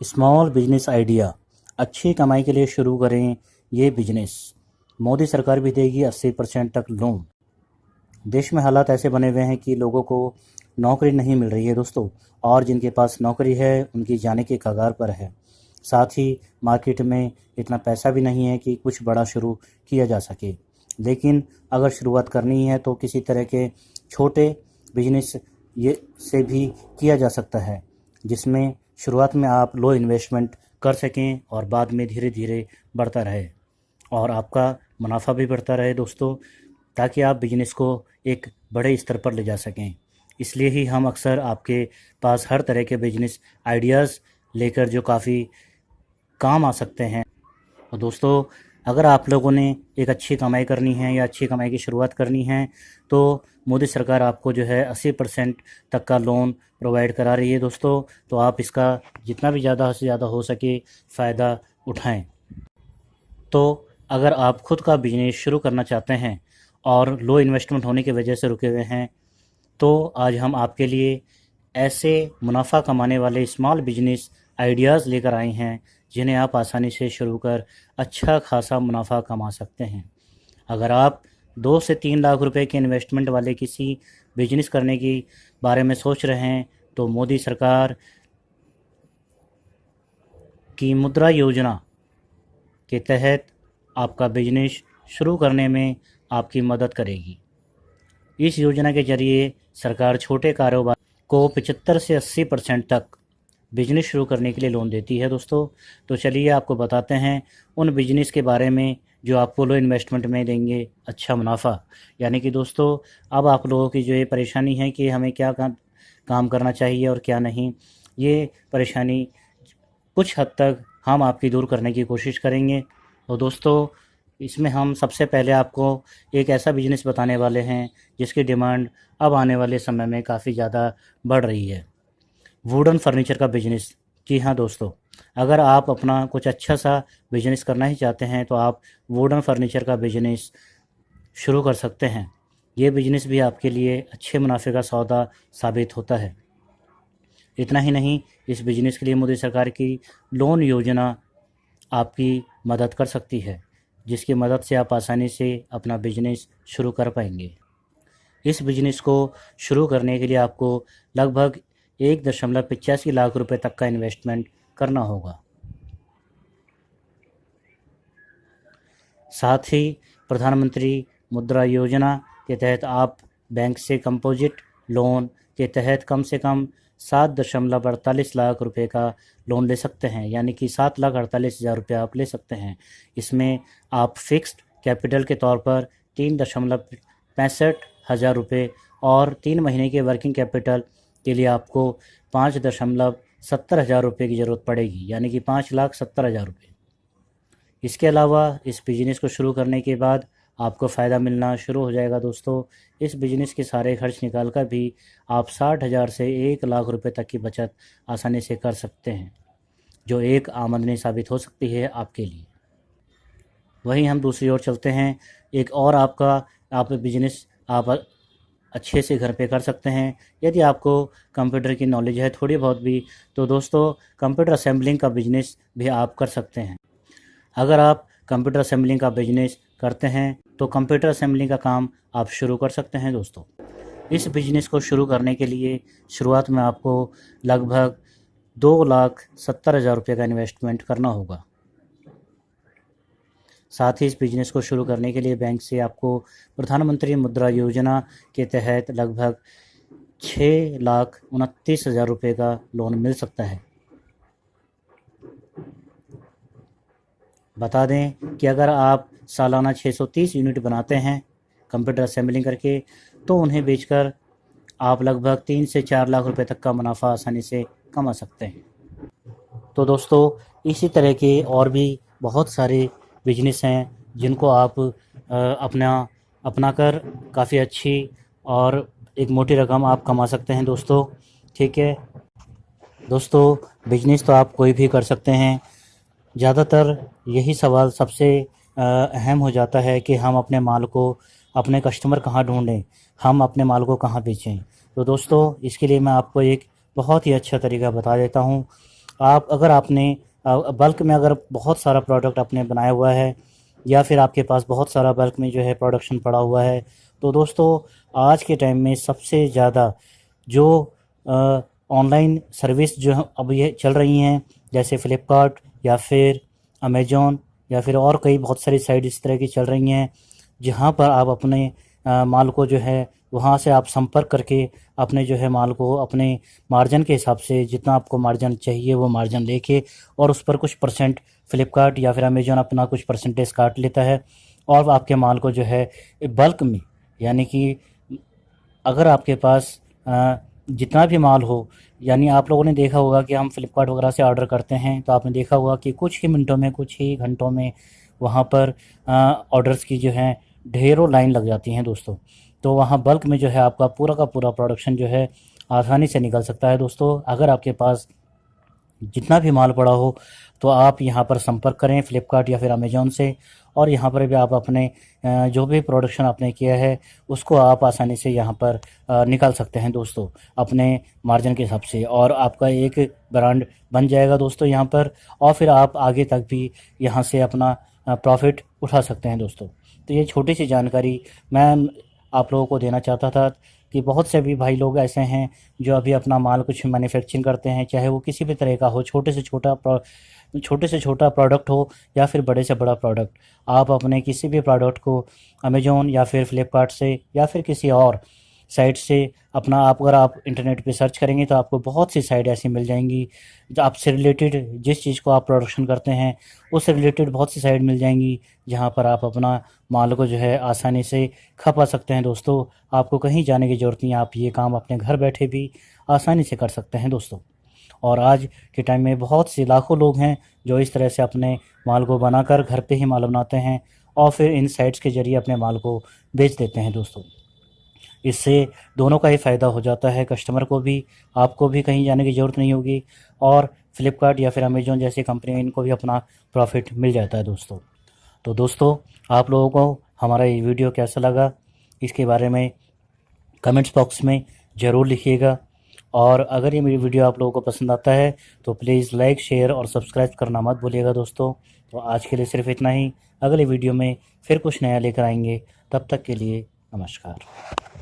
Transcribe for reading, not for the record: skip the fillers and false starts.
Small business idea, अच्छी कमाई के लिए शुरू करें ये बिजनेस। मोदी सरकार भी देगी 80% तक लोन। देश में हालात ऐसे बने हुए हैं कि लोगों को नौकरी नहीं मिल रही है दोस्तों, और जिनके पास नौकरी है उनकी जाने के कगार पर है। साथ ही मार्केट में इतना पैसा भी नहीं है कि कुछ बड़ा शुरू किया जा सके। लेकिन अगर शुरुआत करनी है तो किसी तरह के छोटे बिजनेस ये से भी किया जा सकता है, जिसमें शुरुआत में आप लो इन्वेस्टमेंट कर सकें और बाद में धीरे धीरे बढ़ता रहे और आपका मुनाफा भी बढ़ता रहे दोस्तों, ताकि आप बिजनेस को एक बड़े स्तर पर ले जा सकें। इसलिए ही हम अक्सर आपके पास हर तरह के बिजनेस आइडियाज़ लेकर जो काफ़ी काम आ सकते हैं। और दोस्तों, अगर आप लोगों ने एक अच्छी कमाई करनी है या अच्छी कमाई की शुरुआत करनी है तो मोदी सरकार आपको जो है 80% तक का लोन प्रोवाइड करा रही है दोस्तों। तो आप इसका जितना भी ज़्यादा से ज़्यादा हो सके फ़ायदा उठाएं। तो अगर आप खुद का बिजनेस शुरू करना चाहते हैं और लो इन्वेस्टमेंट होने की वजह से रुके हुए हैं, तो आज हम आपके लिए ऐसे मुनाफा कमाने वाले स्मॉल बिजनेस आइडियाज़ लेकर आए हैं जिन्हें आप आसानी से शुरू कर अच्छा खासा मुनाफा कमा सकते हैं। अगर आप 2 से 3 लाख रुपए के इन्वेस्टमेंट वाले किसी बिजनेस करने की बारे में सोच रहे हैं तो मोदी सरकार की मुद्रा योजना के तहत आपका बिजनेस शुरू करने में आपकी मदद करेगी। इस योजना के जरिए सरकार छोटे कारोबार को 75 से 80% तक बिजनेस शुरू करने के लिए लोन देती है दोस्तों। तो चलिए आपको बताते हैं उन बिजनेस के बारे में जो आपको लो इन्वेस्टमेंट में देंगे अच्छा मुनाफा। यानी कि दोस्तों, अब आप लोगों की जो ये परेशानी है कि हमें क्या काम करना चाहिए और क्या नहीं, ये परेशानी कुछ हद तक हम आपकी दूर करने की कोशिश करेंगे। और दोस्तों, इसमें हम सबसे पहले आपको एक ऐसा बिजनेस बताने वाले हैं जिसकी डिमांड अब आने वाले समय में काफ़ी ज़्यादा बढ़ रही है, वुडन फर्नीचर का बिजनेस। जी हाँ दोस्तों, अगर आप अपना कुछ अच्छा सा बिजनेस करना ही चाहते हैं तो आप वुडन फर्नीचर का बिजनेस शुरू कर सकते हैं। ये बिजनेस भी आपके लिए अच्छे मुनाफे का सौदा साबित होता है। इतना ही नहीं, इस बिजनेस के लिए मोदी सरकार की लोन योजना आपकी मदद कर सकती है, जिसकी मदद से आप आसानी से अपना बिजनेस शुरू कर पाएंगे। इस बिजनेस को शुरू करने के लिए आपको लगभग 1.85 लाख रुपए तक का इन्वेस्टमेंट करना होगा। साथ ही प्रधानमंत्री मुद्रा योजना के तहत आप बैंक से कंपोजिट लोन के तहत कम से कम 7.48 लाख रुपए का लोन ले सकते हैं, यानी कि 7,48,000 रुपये आप ले सकते हैं। इसमें आप फिक्स्ड कैपिटल के तौर पर 3,65,000 रुपये और 3 महीने के वर्किंग कैपिटल के लिए आपको 5,70,000 रुपये की ज़रूरत पड़ेगी, यानी कि 5,70,000 रुपये। इसके अलावा इस बिज़नेस को शुरू करने के बाद आपको फ़ायदा मिलना शुरू हो जाएगा दोस्तों। इस बिज़नेस के सारे खर्च निकाल कर भी आप 60,000 से 1 लाख रुपए तक की बचत आसानी से कर सकते हैं, जो एक आमदनी साबित हो सकती है आपके लिए। वहीं हम दूसरी ओर चलते हैं, एक और आप बिज़नेस आप अच्छे से घर पे कर सकते हैं यदि आपको कंप्यूटर की नॉलेज है थोड़ी बहुत भी। तो दोस्तों, कंप्यूटर असेंबलिंग का बिज़नेस भी आप कर सकते हैं। अगर आप कंप्यूटर असेंबलिंग का बिजनेस करते हैं तो कंप्यूटर असेंबलिंग का काम आप शुरू कर सकते हैं दोस्तों। इस बिजनेस को शुरू करने के लिए शुरुआत में आपको लगभग 2,70,000 रुपये का इन्वेस्टमेंट करना होगा। साथ ही इस बिजनेस को शुरू करने के लिए बैंक से आपको प्रधानमंत्री मुद्रा योजना के तहत लगभग 6,29,000 रुपये का लोन मिल सकता है। बता दें कि अगर आप सालाना 630 यूनिट बनाते हैं कंप्यूटर असेंबलिंग करके, तो उन्हें बेचकर आप लगभग 3 से 4 लाख रुपए तक का मुनाफा आसानी से कमा सकते हैं। तो दोस्तों, इसी तरह के और भी बहुत सारे बिजनेस हैं जिनको आप अपना कर काफ़ी अच्छी और एक मोटी रकम आप कमा सकते हैं दोस्तों। ठीक है दोस्तों, बिजनेस तो आप कोई भी कर सकते हैं। ज़्यादातर यही सवाल सबसे अहम हो जाता है कि हम अपने माल को, अपने कस्टमर कहाँ ढूंढें, हम अपने माल को कहाँ बेचें। तो दोस्तों, इसके लिए मैं आपको एक बहुत ही अच्छा तरीका बता देता हूँ। आप अगर आपने बल्क में अगर बहुत सारा प्रोडक्ट आपने बनाया हुआ है या फिर आपके पास बहुत सारा बल्क में जो है प्रोडक्शन पड़ा हुआ है, तो दोस्तों आज के टाइम में सबसे ज़्यादा जो ऑनलाइन सर्विस जो अब ये चल रही हैं, जैसे फ़्लिपकार्ट या फिर अमेज़न या फिर और कई बहुत सारी साइट इस तरह की चल रही हैं, जहाँ पर आप अपने माल को जो है वहाँ से आप संपर्क करके अपने जो है माल को अपने मार्जिन के हिसाब से जितना आपको मार्जिन चाहिए वो मार्जिन लेके और उस पर कुछ परसेंट फ़्लिपकार्ट या फिर अमेज़न अपना कुछ परसेंटेज काट लेता है और आपके माल को जो है बल्क में, यानी कि अगर आपके पास जितना भी माल हो, यानी आप लोगों ने देखा होगा कि हम फ़्लिपकार्ट वगैरह से ऑर्डर करते हैं तो आपने देखा होगा कि कुछ ही मिनटों में, कुछ ही घंटों में वहाँ पर ऑर्डर्स की जो है ढेरों लाइन लग जाती हैं दोस्तों। तो वहाँ बल्क में जो है आपका पूरा का पूरा प्रोडक्शन जो है आसानी से निकल सकता है दोस्तों। अगर आपके पास जितना भी माल पड़ा हो तो आप यहाँ पर संपर्क करें फ़्लिपकार्ट या फिर अमेज़न से, और यहाँ पर भी आप अपने जो भी प्रोडक्शन आपने किया है उसको आप आसानी से यहाँ पर निकाल सकते हैं दोस्तों अपने मार्जिन के हिसाब से, और आपका एक ब्रांड बन जाएगा दोस्तों यहाँ पर, और फिर आप आगे तक भी यहाँ से अपना प्रॉफिट उठा सकते हैं दोस्तों। तो ये छोटी सी जानकारी मैं आप लोगों को देना चाहता था कि बहुत से भी भाई लोग ऐसे हैं जो अभी अपना माल कुछ मैन्युफैक्चरिंग करते हैं, चाहे वो किसी भी तरह का हो, छोटे से छोटा प्रोडक्ट हो या फिर बड़े से बड़ा प्रोडक्ट। आप अपने किसी भी प्रोडक्ट को अमेज़न या फिर फ़्लिपकार्ट से या फिर किसी और साइट से अपना, आप अगर आप इंटरनेट पे सर्च करेंगे तो आपको बहुत सी साइट ऐसी मिल जाएंगी जो आपसे रिलेटेड, जिस चीज़ को आप प्रोडक्शन करते हैं उससे रिलेटेड बहुत सी साइट मिल जाएंगी जहां पर आप अपना माल को जो है आसानी से खपा सकते हैं दोस्तों। आपको कहीं जाने की ज़रूरत नहीं है, आप ये काम अपने घर बैठे भी आसानी से कर सकते हैं दोस्तों। और आज के टाइम में बहुत से लाखों लोग हैं जो इस तरह से अपने माल को बनाकर घर पे ही माल बनाते हैं और फिर इन साइट्स के ज़रिए अपने माल को बेच देते हैं दोस्तों। इससे दोनों का ही फ़ायदा हो जाता है, कस्टमर को भी, आपको भी कहीं जाने की ज़रूरत नहीं होगी, और फ़्लिपकार्ट या फिर अमेज़न जैसी कंपनी इनको भी अपना प्रॉफिट मिल जाता है दोस्तों। तो दोस्तों आप लोगों को हमारा ये वीडियो कैसा लगा इसके बारे में कमेंट्स बॉक्स में ज़रूर लिखिएगा, और अगर ये मेरी वीडियो आप लोगों को पसंद आता है तो प्लीज़ लाइक, शेयर और सब्सक्राइब करना मत भूलिएगा दोस्तों। तो आज के लिए सिर्फ इतना ही, अगले वीडियो में फिर कुछ नया लेकर आएंगे, तब तक के लिए नमस्कार।